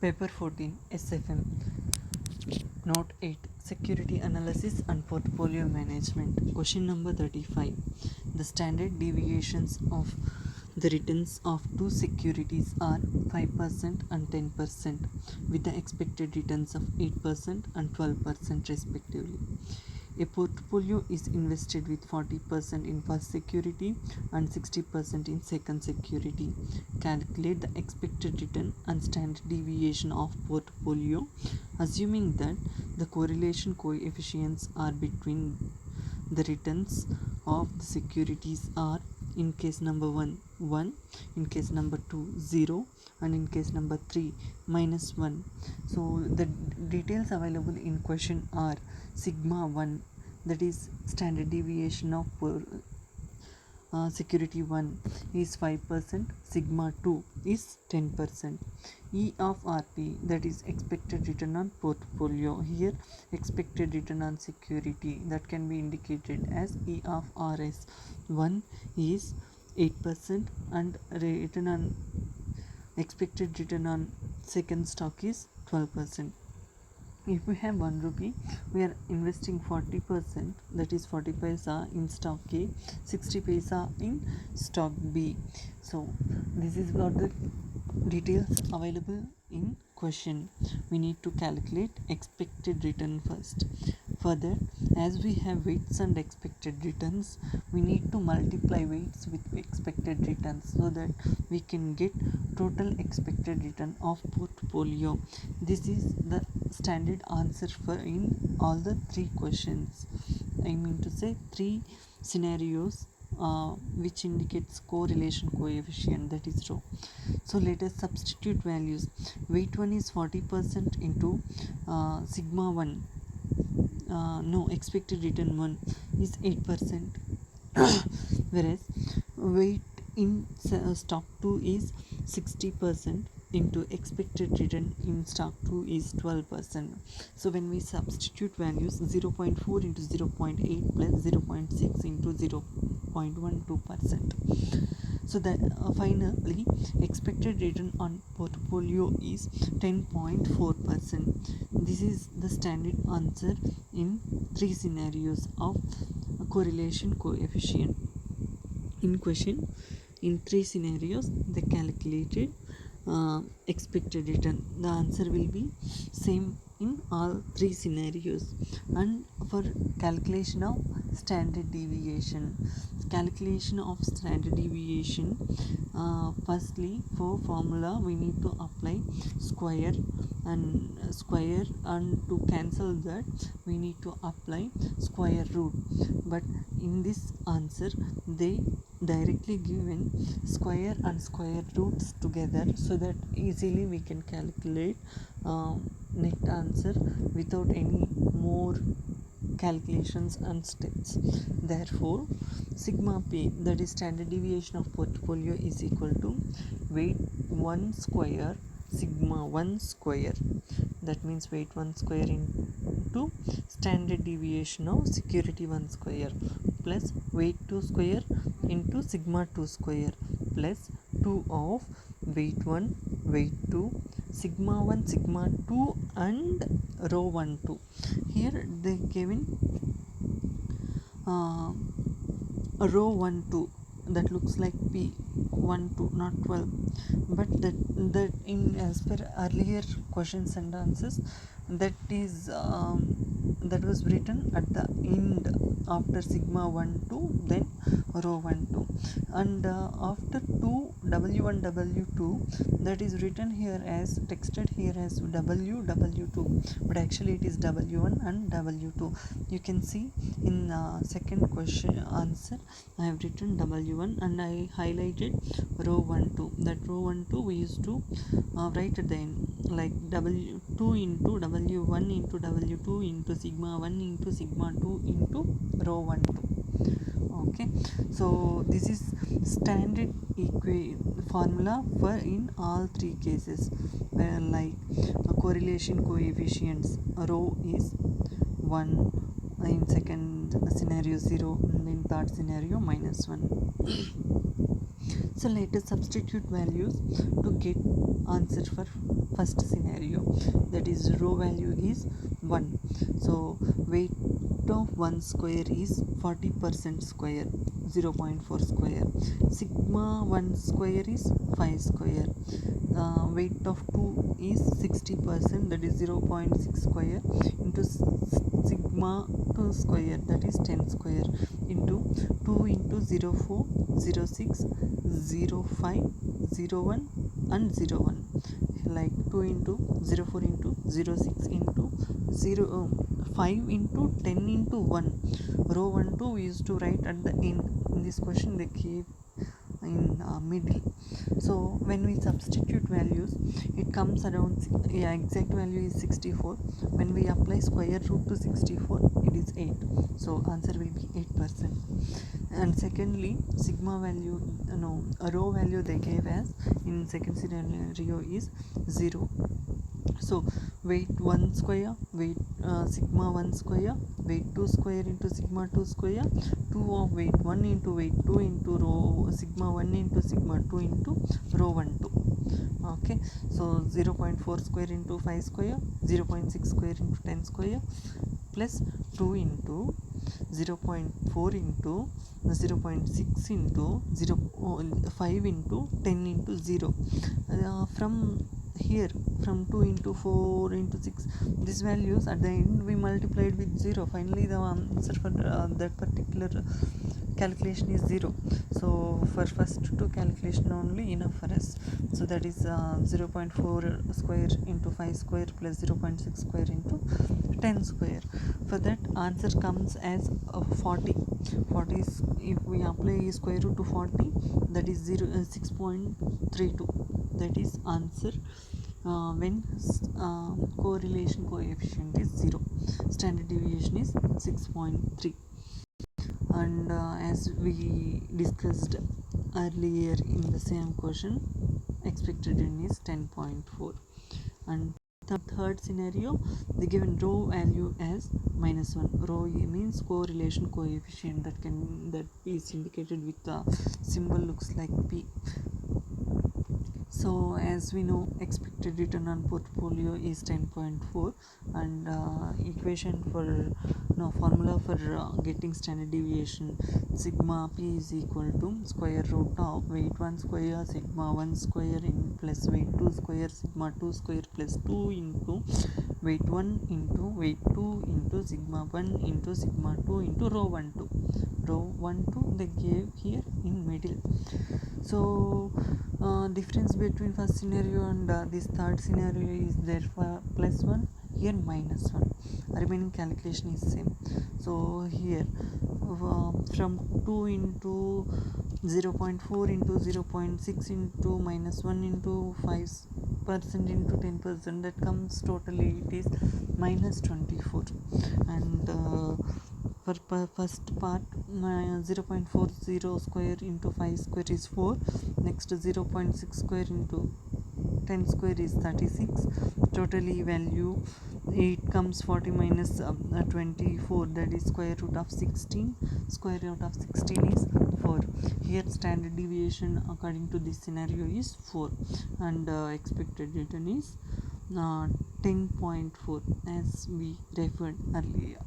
Paper 14 SFM Note 8 Security Analysis and Portfolio Management. Question number 35. The standard deviations of the returns of two securities are 5% and 10%, with the expected returns of 8% and 12% respectively. A portfolio is invested with 40% in first security and 60% in second security. Calculate the expected return and standard deviation of portfolio, assuming that the correlation coefficients are between the returns of the securities are, in case number 1, in case number 2 0, and in case number 3 -1. So the details available in question are sigma 1, that is standard deviation of security 1 is 5%, sigma 2 is 10%. E of RP, that is expected return on portfolio. Here expected return on security, that can be indicated as E of RS. 1 is 8% and return on expected return on second stock is 12%. If we have 1 rupee, we are investing 40%, that is 40 paisa in stock A, 60 paisa in stock B. So this is what the details available in question. We need to calculate expected return first. Further, as we have weights and expected returns, we need to multiply weights with expected returns so that we can get total expected return of portfolio. This is the standard answer for in all the 3 questions. I mean to say 3 scenarios which indicates correlation coefficient, that is rho. So let us substitute values. Weight 1 is 40% into sigma 1. Expected return 1 is 8%, whereas weight in stock 2 is 60% into expected return in stock 2 is 12%. So when we substitute values, 0.4 into 0.8 plus 0.6 into 0.12%. So that finally expected return on portfolio is 10.4%. This is the standard answer in 3 scenarios of correlation coefficient. In question, in 3 scenarios they calculated expected return. The answer will be same in all 3 scenarios. And for calculation of standard deviation, firstly for formula we need to apply square, and to cancel that we need to apply square root. But in this answer they directly given square and square roots together, so that easily we can calculate net answer without any more calculations and steps. Therefore sigma p, that is standard deviation of portfolio, is equal to weight 1 square sigma 1 square. That means weight 1 square into standard deviation of security 1 square plus weight 2 square into sigma 2 square plus 2 of weight 1 weight 2 sigma 1 sigma 2 and rho 1 2. Here they given rho 1 2, that looks like P 1 2, not 12, but that in as per earlier questions and answers, that is that was written at the end after sigma 1 2, then rho 1 2, and after 2 w1 w2, that is written here as texted here as w2, but actually it is w1 and w2. You can see in second question answer I have written w1 and I highlighted rho 1 2. That rho 1 2 we used to write at the end like w2 into w1 into w2 into sigma 1 into sigma 2 into rho 1 2. Okay, so this is standard formula for in all 3 cases, where like correlation coefficients, rho is 1, in second scenario 0, and in third scenario -1. So let us substitute values to get answer for first scenario, that is row value is 1. So weight of 1 square is 40% square, 0.4 square. Sigma 1 square is 5 square. Weight of 2 is 60%, that is 0.6 square, into sigma 2 square, that is 10 square, into 2 into 04, 06, 05, 01 and 01, like 2 into 04 into 06 into 5 into 10 into 1. Row 1 2 we used to write at the end. In this question they gave in middle. So when we substitute values, it comes around, exact value is 64. When we apply square root to 64, it is 8. So answer will be 8%. And secondly, sigma value, a row value they gave as in second scenario is 0. So weight 1 square, weight sigma 1 square, weight 2 square into sigma 2 square, 2 of weight 1 into weight 2 into row sigma 1 into sigma 2 into row 1 2. Okay, so 0.4 square into 5 square, 0.6 square into 10 square, plus 2 into 0.4 into 0.6 into 5 into 10 into 0. From here, from 2 into 4 into 6, these values at the end we multiplied with 0. Finally the answer for that particular calculation is 0. So for first two calculation only enough for us. So that is 0.4 square into 5 square plus 0.6 square into 10 square. For that answer comes as 40. 40 is, if we apply square root to 40, that is 6.32. that is answer when correlation coefficient is 0. Standard deviation is 6.3. And as we discussed earlier in the same question, expected in is 10.4. And the third scenario, the given row value as -1. Row means correlation coefficient, that is indicated with the symbol looks like P. So as we know, expected return on portfolio is 10.4, and equation for formula for getting standard deviation, sigma p is equal to square root of weight 1 square sigma 1 square in plus weight 2 square sigma 2 square plus 2 into weight 1 into weight 2 into sigma 1 into sigma 2 into row 1 2. Row 1 2 they gave here in middle. So difference between first scenario and this third scenario is therefore +1, here -1. Remaining calculation is same. So here from 2 into 0.4 into 0.6 into -1 into 5% into 10%, that comes totally it is -24. And for first part, 0.40 square into 5 square is 4. Next 0.6 square into 10 square is 36. Totally value it comes 40 minus 24, that is square root of 16. Square root of 16 is 4. Here standard deviation according to this scenario is 4, and expected return is 10.4 as we referred earlier.